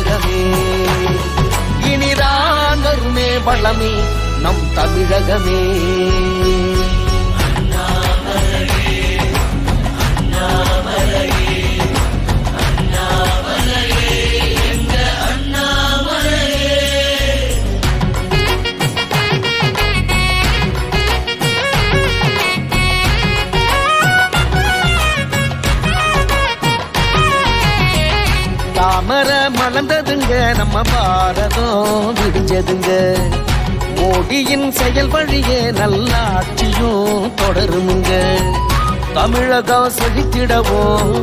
தமிழகமே. இனிதான் வருமே வளமே நம் தமிழகமே. தாமரை மலர்ந்ததுங்க நம்ம பாரதம் விடிஞ்சதுங்க. மோடியின் செயல் வழியே நல்லாட்சியும் தொடருமுங்க. தமிழகம் செழித்திடவும்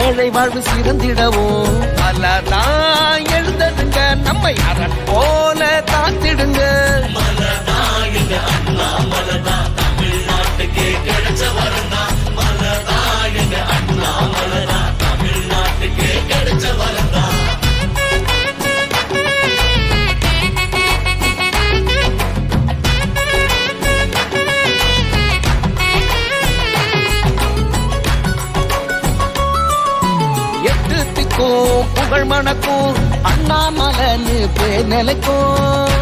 ஏழை வாழ்வு சிறந்திடவும் மலதான் எழுந்ததுங்க. நம்மை அரண் போல காத்திடுங்க. தமிழ்நாட்டுக்கே கிடைச்ச வரந்தா மலதா எங்க அண்ணா மலதா. தமிழ்நாட்டுக்கே கிடைச்ச வரந்தா. எட்டுத்திக்கும் புகழ் மணக்கும் அண்ணாமலைன்னு பேர் நிலைக்கும்.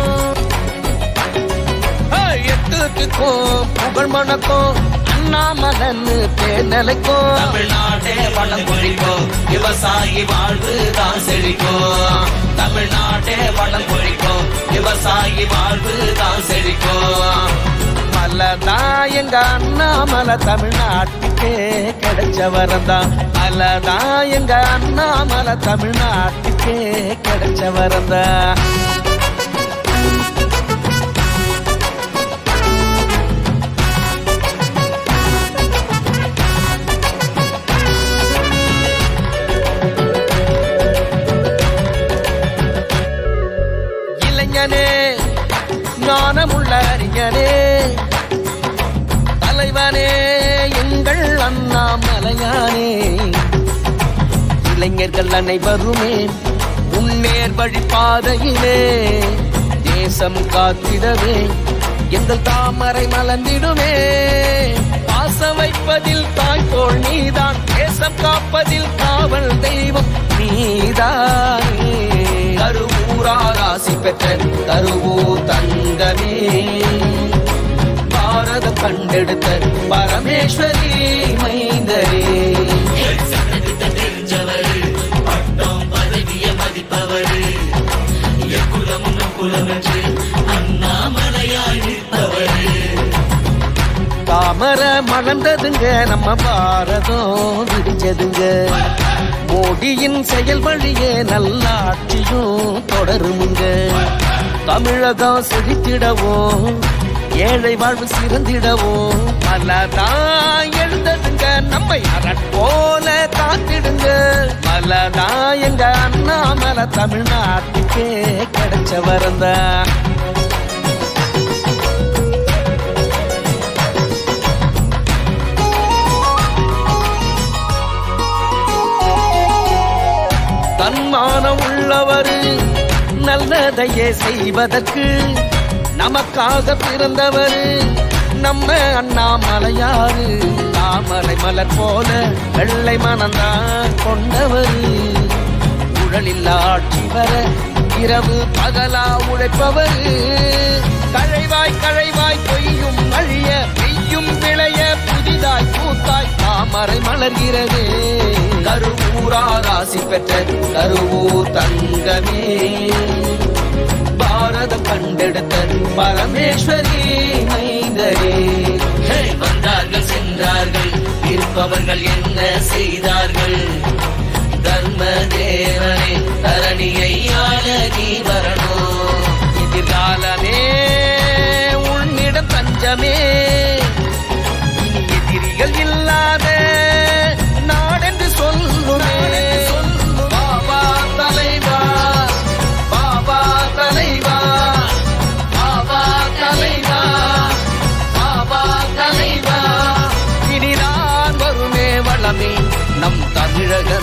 எட்டுத்திக்கும் புகழ் மணக்கும் அண்ணாமலைன்னு பேர் நிலைக்கும். தமிழ்நாட்டே வளம் கொழிக்கும் விவசாயி வாழ்வு தான் செழிக்கும். தமிழ்நாட்டே வளம் கொழிக்கும் விவசாயி வாழ்வு தான் செழிக்கும். மலதான் எங்க அண்ணாமலை தமிழ்நாட்டுக்கே கிடைச்ச வரந்தான். மலதான் எங்க அண்ணாமலை தமிழ்நாட்டுக்கே கிடைச்ச வரந்தான். ஞானமுள்ள அறிஞனே தலைவனே எங்கள் அண்ணாமலையானே. இளைஞர்கள் அனைவருமே முன்னேர் வழி பாதையிலே தேசம் காத்திடவே எங்கள் தாமரை மலர்ந்திடுமே. பாசம் வைப்பதில் தாய்தோள் நீதான், தேசம் காப்பதில் காவல் தெய்வம் நீதானே. கருவூரார் ஆசி பெற்ற கருவூர் தங்கமே. பாரத கண்டெடுத்த பரமேஸ்வரி மைந்தரே. தெரிஞ்சவர் பட்டம் பதவிய மதிப்பவர் குலமும் குலமென்று அண்ணாமலையாய் நிற்பவர். தாமரை மலர்ந்ததுங்க நம்ம பாரதம் விடிஞ்சதுங்க. மோடியின் செயல் வழியே நல்லாட்சியும் தொடருமுங்க. தமிழகம் செழித்திடவும் ஏழை வாழ்வு சிறந்திடவும் மலதான் எழுந்ததுங்க. நம்மை அரண் போல காத்திடுங்க. மலதான் எங்க அண்ணாமலை தமிழ்நாட்டுக்கே கிடைச்ச வரந்தா. தன்மானம் உள்ளவர் நல்லதையே செய்வதற்கு நமக்காக பிறந்தவர் நம்ம அண்ணாமலையாரு. தாமரை மலர் போல வெள்ளை மனந்தான் கொண்டவர். ஊழலில்லா ஆட்சி வர இரவு பகலா உழைப்பவர். கழைவாய் கழைவாய் பொய்யும் அழிய பெய்யும் விளைய புதிதாய் பூத்தாய் தாமரை மலர்கிறது. கருவூரார் ஆசி பெற்ற கருவூர் தங்கமே. பாரதம் கண்டெடுத்த பரமேஸ்வரி மைந்தரே. வந்தார்கள் சென்றார்கள் இருப்பவர்கள் என்ன செய்தார்கள். தர்ம தேவனே தரணியை ஆள நீ வரணும். எதிர்காலமே உன்னிடம் தஞ்சமே. இனி எதிரிகள் இல்லாத நாடென்று சொல்லுமே. பாபா தலைவா பாபா தலைவா பாபா தலைவா பாபா தலைவா. இனிதான் வருமே வளமே நம் தமிழக